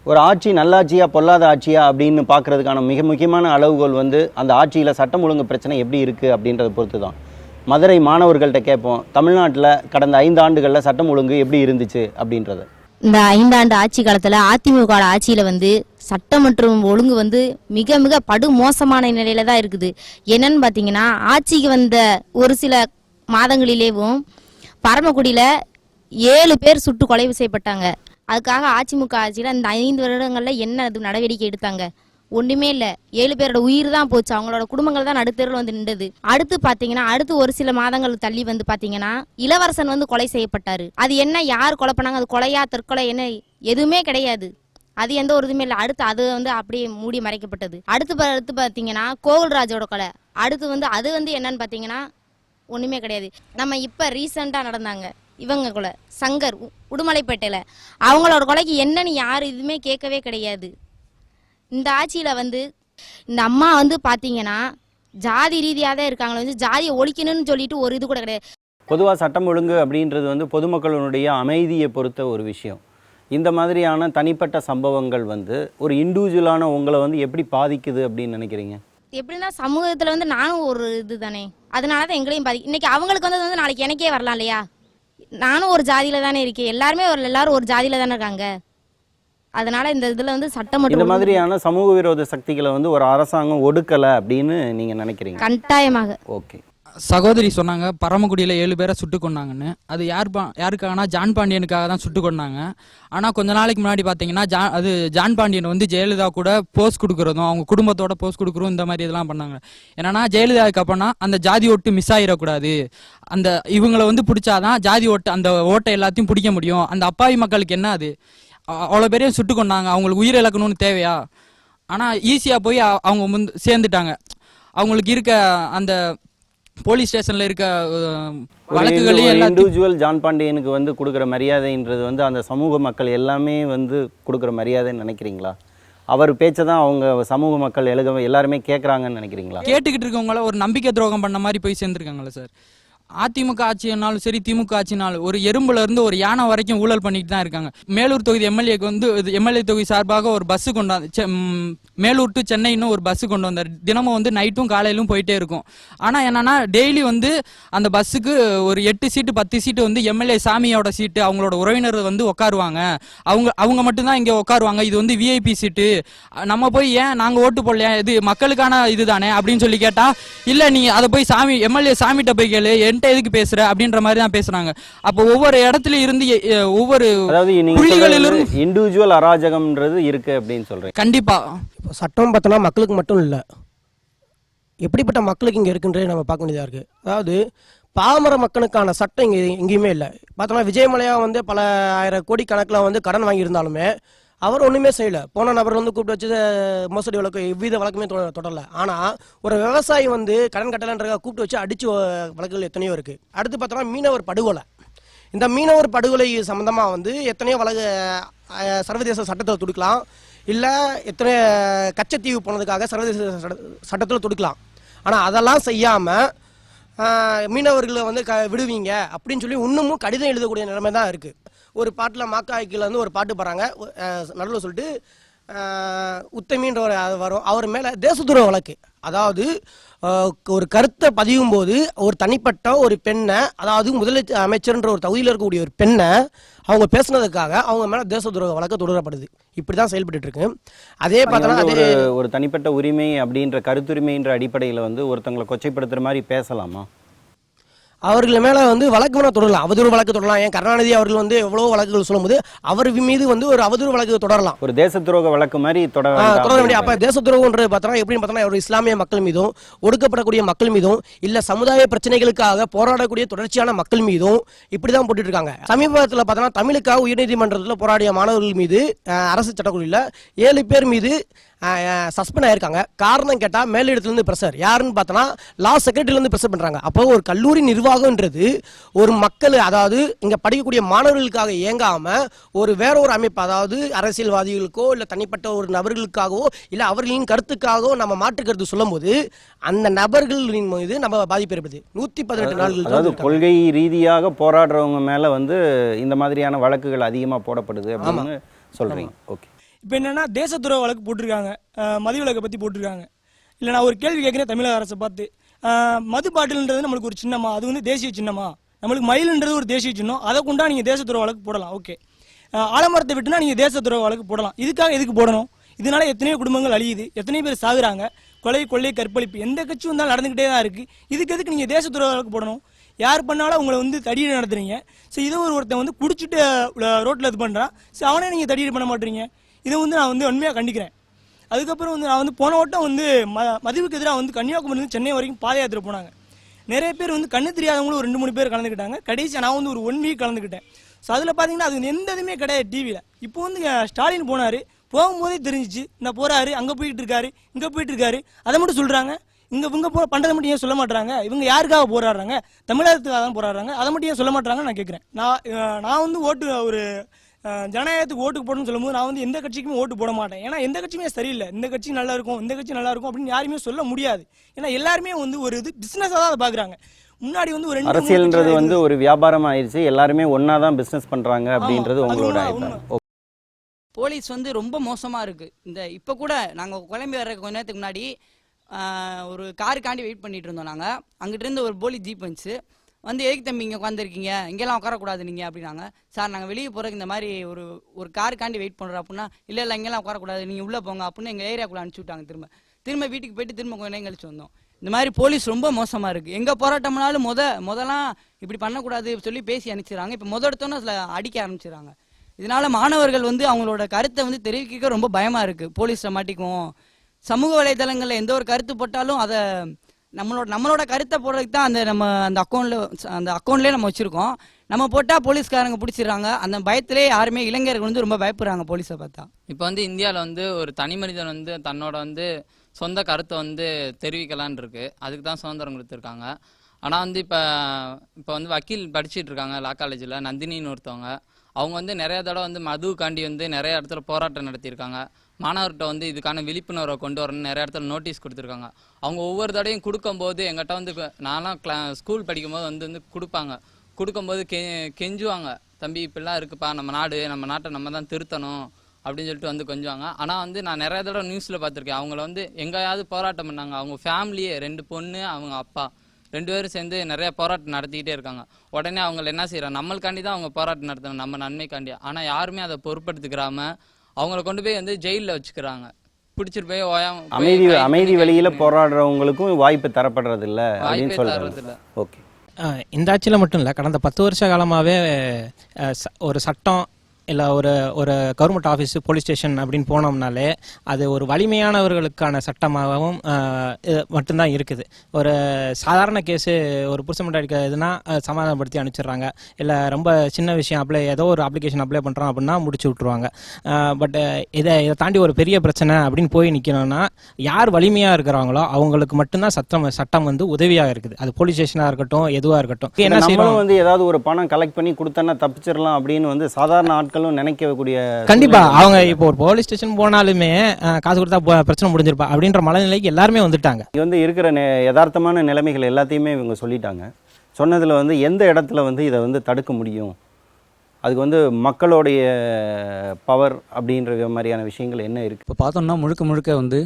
ஒரு ஆட்சி நல்லாட்சியா பொல்லாத ஆட்சியா அப்படின்னு பார்க்கறதுக்கான மிக முக்கியமான அளவுகோல் வந்து அந்த ஆட்சியில் சட்டம் ஒழுங்கு பிரச்சனை எப்படி இருக்குது அப்படின்றத பொறுத்து தான். மதுரை மாணவர்கள்ட்ட கேட்போம், தமிழ்நாட்டில் கடந்த 5 ஆண்டுகளில் சட்டம் ஒழுங்கு எப்படி இருந்துச்சு அப்படின்றத. இந்த 5 ஆண்டு ஆட்சி காலத்தில் அதிமுக ஆட்சியில் வந்து சட்டம் மற்றும் ஒழுங்கு வந்து மிக மிக படு மோசமான நிலையில தான் இருக்குது. என்னன்னு பார்த்தீங்கன்னா, ஆட்சிக்கு வந்த ஒரு சில மாதங்களிலேயும் பரமக்குடியில் 7 பேர் சுட்டு கொலை செய்யப்பட்டாங்க. அதுக்காக அதிமுக ஆட்சியில் இந்த 5 வருடங்களில் என்ன நடவடிக்கை எடுத்தாங்க? ஒன்றுமே இல்லை. 7 பேரோட உயிர் தான் போச்சு. அவங்களோட குடும்பங்கள் தான் நடுத்தெருவில் வந்து நின்றது. அடுத்து பார்த்தீங்கன்னா, அடுத்து ஒரு சில மாதங்கள் தள்ளி வந்து பார்த்தீங்கன்னா, இளவரசன் வந்து கொலை செய்யப்பட்டாரு. அது என்ன, யார் கொலை பண்ணாங்க? அது கொலையா தற்கொலை என்ன எதுவுமே கிடையாது. அது எந்த ஒரு இதுவுமே இல்லை. அடுத்து அது வந்து அப்படியே மூடி மறைக்கப்பட்டது. அடுத்து பார்த்தீங்கன்னா கோகுல்ராஜோட கொலை. அடுத்து வந்து அது வந்து என்னன்னு பார்த்தீங்கன்னா ஒன்றுமே கிடையாது. நம்ம இப்போ ரீசெண்டாக நடந்தாங்க இவங்க கொலை, சங்கர் உடுமலைப்பேட்டையில், அவங்களோட கொலைக்கு என்னன்னு யார் இதுவுமே கேட்கவே கிடையாது. இந்த ஆட்சியில் வந்து இந்த அம்மா வந்து பார்த்தீங்கன்னா ஜாதி ரீதியாக தான் இருக்காங்களே வந்து ஜாதியை ஒழிக்கணும்னு சொல்லிட்டு ஒரு இது கூட கிடையாது. பொதுவாக சட்டம் ஒழுங்கு அப்படின்றது வந்து பொதுமக்களுடைய அமைதியை பொறுத்த ஒரு விஷயம். இந்த மாதிரியான தனிப்பட்ட சம்பவங்கள் வந்து ஒரு இண்டிவிஜுவலான உங்களை வந்து எப்படி பாதிக்குது அப்படின்னு நினைக்கிறீங்க? எப்படின்னா சமூகத்தில் வந்து நானும் ஒரு இது தானே, அதனால தான் எங்களையும் இன்னைக்கு அவங்களுக்கு வந்து நாளைக்கு எனக்கே வரலாம் இல்லையா? நானும் ஒரு ஜாதியில தானே இருக்கேன், எல்லாரும் ஒரு ஜாதியில தானே இருக்காங்க. அதனால இந்த இதுல வந்து சட்டம் இந்த மாதிரியான சமூக விரோத சக்திகளை வந்து ஒரு அரசாங்கம் ஒடுக்கலை அப்படின்னு நீங்க நினைக்கிறீங்க? கட்டாயமாக. ஓகே. சகோதரி சொன்னாங்க பரமக்குடியில் 7 பேரை சுட்டு கொண்டாங்கன்னு. அது யாருக்காகனா ஜான் பாண்டியனுக்காக தான் சுட்டு கொண்டாங்க. ஆனால் கொஞ்ச நாளைக்கு முன்னாடி பார்த்தீங்கன்னா ஜான் பாண்டியன் வந்து ஜெயலலிதா கூட போஸ்ட் கொடுக்குறதும் அவங்க குடும்பத்தோட போஸ்ட் கொடுக்குறதும் இந்த மாதிரி இதெல்லாம் பண்ணாங்க. ஏன்னா ஜெயலலிதாவுக்கு அப்போனா அந்த ஜாதி ஓட்டு மிஸ் ஆகிடக்கூடாது, அந்த இவங்களை வந்து பிடிச்சாதான் ஜாதி ஓட்டு அந்த ஓட்டை எல்லாத்தையும் பிடிக்க முடியும். அந்த அப்பாவி மக்களுக்கு என்ன அது அவ்வளோ பேரையும் சுட்டு கொண்டாங்க, அவங்களுக்கு உயிர் இழக்கணும்னு தேவையா? ஆனால் ஈஸியாக போய் அவங்க சேர்ந்துட்டாங்க. அவங்களுக்கு இருக்க அந்த போலீஸ் ஸ்டேஷன்ல இருக்க வழக்குகளையும் இண்டிவிஜுவல் ஜான் பாண்டியனுக்கு வந்து கொடுக்குற மரியாதைன்றது வந்து அந்த சமூக மக்கள் எல்லாமே வந்து கொடுக்குற மரியாதைன்னு நினைக்கிறீங்களா? அவர் பேச்சை தான் அவங்க சமூக மக்கள் எல்லாருமே கேட்குறாங்கன்னு நினைக்கிறீங்களா? கேட்டுக்கிட்டு இருக்கவங்கள ஒரு நம்பிக்கை துரோகம் பண்ண மாதிரி போய் சேர்ந்துருக்காங்களே சார். அதிமுக ஆட்சினாலும் சரி திமுக ஆட்சினாலும் ஒரு எறும்புல இருந்து ஒரு யானை வரைக்கும் ஊழல் பண்ணிட்டு தான் இருக்காங்க. மேலூர் தொகுதி எம்எல்ஏக்கு வந்து எம்எல்ஏ தொகுதி சார்பாக ஒரு பஸ் கொண்டு மேலூர் டு சென்னைன்னு ஒரு பஸ் கொண்டு வந்தார். தினமும் வந்து நைட்டும் காலையிலும் போயிட்டே இருக்கும். ஆனால் என்னன்னா டெய்லி வந்து அந்த பஸ்ஸுக்கு ஒரு 8 சீட்டு 10 சீட்டு வந்து எம்எல்ஏ சாமியோட சீட்டு, அவங்களோட உறவினர் வந்து உட்காருவாங்க, அவங்க மட்டும்தான் இங்கே உட்காருவாங்க. இது வந்து விஐபி சீட்டு, நம்ம போய் ஏன் நாங்கள் ஓட்டு போடலையா, இது மக்களுக்கான இதுதானே அப்படின்னு சொல்லி கேட்டா, இல்லை நீ அதை போய் சாமி எம்எல்ஏ சாமிகிட்ட போய் கேளு, எதுக்கு பேசுற அப்படின்ற மாதிரி தான் பேசுறாங்க. அப்போ ஒவ்வொரு இடத்துல இருந்து ஒவ்வொரு இண்டிவிஜுவல் அராஜகம்ன்றது இருக்கு அப்படின்னு சொல்றேன். கண்டிப்பா சட்டம் பார்த்தோன்னா மக்களுக்கு மட்டும் இல்லை, எப்படிப்பட்ட மக்களுக்கு இங்கே இருக்குன்றே நம்ம பார்க்க வேண்டியதாக இருக்குது. அதாவது பாமர மக்களுக்கான சட்டம் இங்கே எங்கேயுமே இல்லை. பார்த்தோன்னா விஜயமலையா வந்து பல 1000 கோடி கணக்கில் வந்து கடன் வாங்கியிருந்தாலுமே அவர் ஒன்றுமே செய்யலை. போன நபர் வந்து கூப்பிட்டு வச்சு மோசடி வழக்கு எவ்வித வழக்குமே தொடரல. ஆனால் ஒரு விவசாயி வந்து கடன் கட்டலைன்றத கூப்பிட்டு வச்சு அடிச்சு வழக்குகள் எத்தனையோ இருக்குது. அடுத்து பார்த்தோன்னா மீனவர் படுகொலை. இந்த மீனவர் படுகொலை சம்மந்தமாக வந்து எத்தனையோ வழக்கு சர்வதேச சட்டத்தில் துடுக்கலாம், இல்லை எத்தனை கச்சத்தீவு போனதுக்காக சர்வதேச சட்டத்தில் துடுக்கலாம். ஆனால் அதெல்லாம் செய்யாமல் மீனவர்களை வந்து விடுவீங்க அப்படின்னு சொல்லி இன்னமும் கடிதம் எழுதக்கூடிய நிலைமை தான் இருக்குது. ஒரு பாட்டில் மாக்காய்க்கில் வந்து ஒரு பாட்டு பாடுறாங்க, நடுவில் சொல்லிட்டு உத்தமின்ற ஒரு வரும், அவர் மேலே தேசத்துறவு வழக்கு. அதாவது ஒரு கருத்தை பதியும் போது ஒரு தனிப்பட்ட ஒரு பெண்ணை, அதாவது முதலமைச்சர் அமைச்சர்ன்ற ஒரு தகுதியில் இருக்கக்கூடிய ஒரு பெண்ணை அவங்க பேசுனதுக்காக அவங்க மேலே தேசத்துறவு வழக்கு தொடரப்படுது. இப்படி தான் செயல்பட்டு இருக்கு. அதே பார்த்தோன்னா ஒரு தனிப்பட்ட உரிமை அப்படின்ற கருத்துரிமைன்ற அடிப்படையில் வந்து ஒருத்தங்களை கொச்சைப்படுத்துகிற மாதிரி பேசலாமா? அவர்கள் மேலே வந்து வழக்கு வேணால் தொடரலாம், அவதூறு வழக்கு தொடரலாம். ஏன் கருணாநிதி அவர்கள் வந்து எவ்வளோ வழக்குகள் சொல்லும்போது அவர் மீது வந்து ஒரு அவதூறு வழக்கு தொடரலாம், ஒரு தேச துரோக வழக்கு மாதிரி தொடர வேண்டிய. அப்போ தேச துரோகம்ன்றது பார்த்தோன்னா எப்படின்னு பார்த்தோன்னா ஒரு இஸ்லாமிய மக்கள் மீதும் ஒடுக்கப்படக்கூடிய மக்கள் மீதும் இல்லை சமுதாய பிரச்சனைகளுக்காக போராடக்கூடிய தொடர்ச்சியான மக்கள் மீதும் இப்படி தான் போட்டுட்டு இருக்காங்க. சமீபத்தில் பார்த்தோன்னா தமிழுக்காக உயர்நீதிமன்றத்தில் போராடிய மாணவர்கள் மீது அரசு சட்டக்குழுவில் 7 பேர் மீது சஸ்பெண்ட் ஆயிருக்காங்க. காரணம் கேட்டால் மேலிடத்துலேருந்து ப்ரெஷர். யாருன்னு பார்த்தோன்னா லா செக்ரட்டரியிலேருந்து ப்ரெஷர் பண்ணுறாங்க. அப்போ ஒரு கல்லூரி நிர்வாகம்ன்றது ஒரு மக்கள், அதாவது இங்கே படிக்கக்கூடிய மாணவர்களுக்காக இயங்காமல் ஒரு வேற ஒரு அமைப்பு, அதாவது அரசியல்வாதிகளுக்கோ இல்லை தனிப்பட்ட ஒரு நபர்களுக்காகவோ இல்லை அவர்களின் கருத்துக்காகவோ நம்ம மாற்று கருத்து சொல்லும் போது அந்த நபர்களின் மீது நம்ம பாதிப்பு ஏற்படுது. 118 நாள்கள், அதாவது கொள்கை ரீதியாக போராடுறவங்க மேலே வந்து இந்த மாதிரியான வழக்குகள் அதிகமாக போடப்படுது அப்படின்னு சொல்கிறீங்க. ஓகே. இப்போ என்னென்னா தேச துரோக வழக்கு போட்டிருக்காங்க, மதுவிலக்கை பற்றி போட்டிருக்காங்க. இல்லை நான் ஒரு கேள்வி கேட்குறேன் தமிழக அரசை பார்த்து, மது பாட்டில்ன்றது நம்மளுக்கு ஒரு சின்னமா, அது வந்து தேசிய சின்னமா? நம்மளுக்கு மயில்ன்றது ஒரு தேசிய சின்னம், அதை கொண்டா நீங்கள் தேச துரோக வழக்கு போடலாம். ஓகே, ஆலமரத்தை விட்டுனா நீங்கள் தேச துரோக வழக்கு போடலாம். இதுக்காக எதுக்கு போடணும்? இதனால எத்தனையோ குடும்பங்கள் அழியுது, எத்தனையோ பேர் சாகுறாங்க, கொலை கொள்ளை கற்பழிப்பு எந்த கட்சி வந்தாலும் நடந்துக்கிட்டே தான் இருக்குது. இதுக்கு எதுக்கு நீங்கள் தேச துரோக வழக்கு போடணும்? யார் பண்ணாலும் உங்களை வந்து தடியீடு நடத்துறீங்க. ஸோ இதை ஒருத்தன் வந்து குடிச்சிட்டு ரோட்டில் இது பண்ணுறான், ஸோ அவனே நீங்கள் தடியீடு பண்ண மாட்டீங்க. இதை வந்து நான் வந்து உண்மையாக கண்டிக்கிறேன். அதுக்கப்புறம் வந்து நான் வந்து போன வட்டம் வந்து மதுவுக்கு எதிராக வந்து கன்னியாகுமரியிலிருந்து சென்னை வரைக்கும் பாத யாத்திரை போனாங்க. நிறைய பேர் வந்து கண்ணு தெரியாதவங்களும் ஒரு 2-3 பேர் கலந்துக்கிட்டாங்க. கடைசியாக நான் வந்து ஒரு 1 வீக் கலந்துக்கிட்டேன். ஸோ அதில் பார்த்தீங்கன்னா அது எந்த இதுவுமே கிடையாது டிவியில். இப்போ வந்து ஸ்டாலின் போனார், போகும்போதே தெரிஞ்சிச்சு இந்த போகிறாரு, அங்கே போயிட்டு இருக்காரு, இங்கே போயிட்டு இருக்காரு, அதை மட்டும் சொல்கிறாங்க. இவங்க பண்ணுறதை மட்டும் ஏன் சொல்ல மாட்டாங்க? இவங்க யாருக்காக போராடுறாங்க? தமிழகத்துக்காக தான் போராடுறாங்க, அதை மட்டும் ஏன் சொல்ல மாட்டாங்கன்னு நான் கேட்குறேன். நான் வந்து ஒரு ஜனநாயகத்துக்கு ஓட்டுக்கு போடணும்னு சொல்லும்போது நான் வந்து எந்த கட்சிக்குமே ஓட்டு போட மாட்டேன். ஏன்னா எந்த கட்சியுமே சரியில்லை, இந்த கட்சி நல்லா இருக்கும், இந்த கட்சி நல்லா இருக்கும் அப்படின்னு யாருமே சொல்ல முடியாது. ஏன்னா எல்லாருமே வந்து ஒரு இது பிஸ்னஸாக தான் அதை பார்க்குறாங்க. முன்னாடி வந்து ஒரு அரசியல்ன்றது வந்து ஒரு வியாபாரம் ஆயிடுச்சு, எல்லாருமே ஒன்றா தான் பிஸ்னஸ் பண்ணுறாங்க அப்படின்றது உங்களோட அபிப்பிராயம். போலீஸ் வந்து ரொம்ப மோசமாக இருக்குது. இப்போ கூட நாங்கள் கிளம்பி வர்ற கொஞ்ச நேரத்துக்கு முன்னாடி ஒரு காருக்காண்டி வெயிட் பண்ணிட்டு இருந்தோம். நாங்கள் அங்கிட்டிருந்து ஒரு போலீஸ் ஜீப் வந்துச்சு, வந்து எதுக்கு தம்பி இங்கே உட்காந்துருக்கீங்க, இங்கெல்லாம் உட்காரக்கூடாது நீங்கள் அப்படின்னாங்க. சார் நாங்கள் வெளியே போகிறதுக்கு இந்த மாதிரி ஒரு காருக்காண்டி வெயிட் பண்ணுறோம் அப்படின்னா, இல்லை இங்கெல்லாம் உட்காரக்கூடாது, நீங்கள் உள்ளே போங்க அப்படின்னு எங்கள் ஏரியாக்குள்ளே அனுப்பிச்சி விட்டாங்க. திரும்ப வீட்டுக்கு போயிட்டு திரும்ப கொஞ்ச நேரம் கழிச்சு வந்தோம். இந்த மாதிரி போலீஸ் ரொம்ப மோசமாக இருக்குது. எங்கே போராட்டம்னாலும் முதலாம் இப்படி பண்ணக்கூடாது சொல்லி பேசி அனுப்பிச்சிடறாங்க. இப்போ எடுத்தோன்னே அதில் அடிக்க ஆரம்பிச்சிடறாங்க. இதனால மாணவர்கள் வந்து அவங்களோட கருத்தை வந்து தெரிவிக்க ரொம்ப பயமாக இருக்குது. போலீஸில் மாட்டிக்குவோம். சமூக வலைதளங்களில் எந்த ஒரு கருத்து போட்டாலும் அதை நம்மளோட கருத்தை போடுறதுக்கு தான் அந்த அக்கௌண்ட்லேயே நம்ம வச்சுருக்கோம். நம்ம போட்டால் போலீஸ்காரங்க பிடிச்சிடுறாங்க. அந்த பயத்திலே யாருமே இளைஞர்கள் வந்து ரொம்ப பயப்படுறாங்க போலீஸை பார்த்தா. இப்போ வந்து இந்தியாவில் வந்து ஒரு தனி மனிதன் வந்து தன்னோட வந்து சொந்த கருத்தை வந்து தெரிவிக்கலான் இருக்கு, அதுக்கு தான் சுதந்திரம் கொடுத்துருக்காங்க. ஆனால் வந்து இப்போ வந்து வக்கீல் படிச்சுட்டு இருக்காங்க லா காலேஜில், நந்தினின்னு ஒருத்தவங்க. அவங்க வந்து நிறைய தடவை வந்து மதுக்காண்டி வந்து நிறைய இடத்துல போராட்டம் நடத்தியிருக்காங்க. மாணவர்கிட்ட வந்து இதுக்கான விழிப்புணர்வை கொண்டு வரணும்னு நிறைய இடத்துல நோட்டீஸ் கொடுத்துருக்காங்க. அவங்க ஒவ்வொரு தடையும் கொடுக்கும்போது எங்கிட்ட வந்து நான்லாம் ஸ்கூல் படிக்கும்போது வந்து கொடுக்கும்போது கெஞ்சுவாங்க, தம்பி இப்படிலாம் இருக்குப்பா, நம்ம நாட்டை நம்ம தான் திருத்தணும் அப்படின்னு சொல்லிட்டு வந்து கொஞ்சுவாங்க. ஆனால் வந்து நான் நிறைய தடவை நியூஸில் பார்த்துருக்கேன், அவங்கள வந்து எங்கேயாவது போராட்டம் பண்ணாங்க. அவங்க ஃபேமிலியே 2 பொண்ணு அவங்க அப்பா 2 பேரும் சேர்ந்து நிறைய போராட்டம் நடத்திக்கிட்டே இருக்காங்க. உடனே அவங்கள என்ன செய்யறாங்க, நம்மளுக்காண்டி தான் அவங்க போராட்டம் நடத்தணும், நம்ம நன்மைக்காண்டி. ஆனால் யாருமே அதை பொறுப்படுத்திக்கிறாம அவங்கள கொண்டு போய் வந்து ஜெயிலில் வச்சுக்கிறாங்க, பிடிச்சிட்டு போய் அமைதி வழியில போராடுறவங்களுக்கும் வாய்ப்பு தரப்படுறது இல்லை அப்படின்னு சொல்றாங்க. ஓகே, இந்த ஆட்சியில் மட்டும் இல்லை, கடந்த 10 வருஷ காலமாகவே ஒரு சட்டம் இல்லை ஒரு கவர்மெண்ட் ஆஃபீஸு போலீஸ் ஸ்டேஷன் அப்படின்னு போனோம்னாலே அது ஒரு வலிமையானவர்களுக்கான சட்டமாகவும் மட்டும்தான் இருக்குது. ஒரு சாதாரண கேஸு ஒரு புருஷ மண்டாடி இதுனா சமாதானப்படுத்தி அனுப்பிச்சிடுறாங்க. இல்லை ரொம்ப சின்ன விஷயம் ஏதோ ஒரு அப்ளிகேஷன் அப்ளை பண்ணுறோம் அப்படின்னா முடிச்சு விட்ருவாங்க. பட் இதை தாண்டி ஒரு பெரிய பிரச்சனை அப்படின்னு போய் நிற்கணும்னா யார் வலிமையாக இருக்கிறாங்களோ அவங்களுக்கு மட்டும்தான் சட்டம் வந்து உதவியாக இருக்குது. அது போலீஸ் ஸ்டேஷனாக இருக்கட்டும், எதுவாக இருக்கட்டும். என்ன செய்யணும் வந்து ஏதாவது ஒரு பணம் கலெக்ட் பண்ணி கொடுத்தா தப்பிச்சிடலாம் அப்படின்னு வந்து சாதாரண ஆட்கள் நினைக்கக்கூடிய, கண்டிப்பா அவங்க இப்போ ஒரு போலீஸ் ஸ்டேஷன் போனாலுமே காசு கொடுத்தா பிரச்சனை முடிஞ்சிருப்பா அப்படின்ற மனநிலைக்கு எல்லாருமே வந்துட்டாங்க. இது வந்து இருக்கிற யதார்த்தமான நிலைமைகள் எல்லாத்தையுமே இவங்க சொல்லிட்டாங்க. சொன்னதுல வந்து எந்த இடத்துல வந்து இதை வந்து தடுக்க முடியும், அதுக்கு வந்து மக்களுடைய பவர் அப்படின்ற மாதிரியான விஷயங்கள் என்ன இருக்கு? இப்போ பார்த்தோம்னா முழுக்க வந்து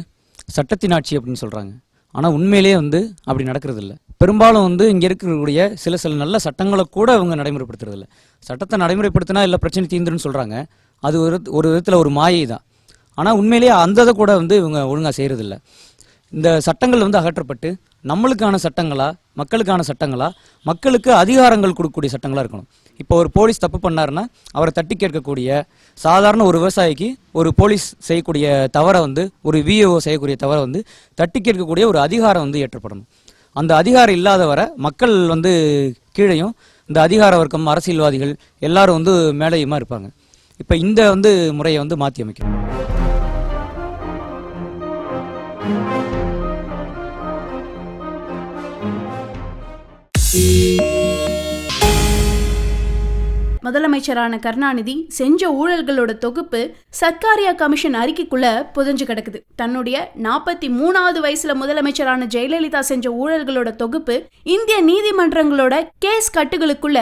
சட்டத்தின் ஆட்சி அப்படின்னு சொல்றாங்க. ஆனால் உண்மையிலேயே வந்து அப்படி நடக்கிறது இல்லை. பெரும்பாலும் வந்து இங்கே இருக்கக்கூடிய சில நல்ல சட்டங்களை கூட அவங்க நடைமுறைப்படுத்துறது இல்லை. சட்டத்தை நடைமுறைப்படுத்தினா இல்லை பிரச்சனை தீந்துருன்னு சொல்கிறாங்க. அது ஒரு விதத்தில் ஒரு மாயை தான். ஆனால் உண்மையிலேயே அந்த இதை கூட வந்து இவங்க ஒழுங்காக செய்கிறதில்ல. இந்த சட்டங்கள் வந்து அகற்றப்பட்டு நம்மளுக்கான சட்டங்களா, மக்களுக்கான சட்டங்களா, மக்களுக்கு அதிகாரங்கள் கொடுக்கக்கூடிய சட்டங்களாக இருக்கணும். இப்போ ஒரு போலீஸ் தப்பு பண்ணாருன்னா அவரை தட்டி கேட்கக்கூடிய, சாதாரண ஒரு விவசாயிக்கு ஒரு போலீஸ் செய்யக்கூடிய தவறை வந்து, ஒரு விஏஓ செய்யக்கூடிய தவறை வந்து தட்டி கேட்கக்கூடிய ஒரு அதிகாரம் வந்து ஏற்றப்படணும். அந்த அதிகாரம் இல்லாத வரை மக்கள் வந்து கீழையும், இந்த அதிகார வர்க்கம், அரசியல்வாதிகள் எல்லாரும் வந்து மேலையுமா இருப்பாங்க. இப்போ இந்த வந்து முறையை வந்து மாற்றி அமைக்கணும். முதலமைச்சரான கருணாநிதி செஞ்ச ஊழல்களோட தொகுப்பு சர்க்காரியா கமிஷன் அறிக்கைக்குள்ள புதஞ்சு கிடக்குது. தன்னுடைய 43வது வயசுல முதலமைச்சரான ஜெயலலிதா செஞ்ச ஊழல்களோட தொகுப்பு இந்திய நீதிமன்றங்களோட கேஸ் கட்டுகளுக்குள்ள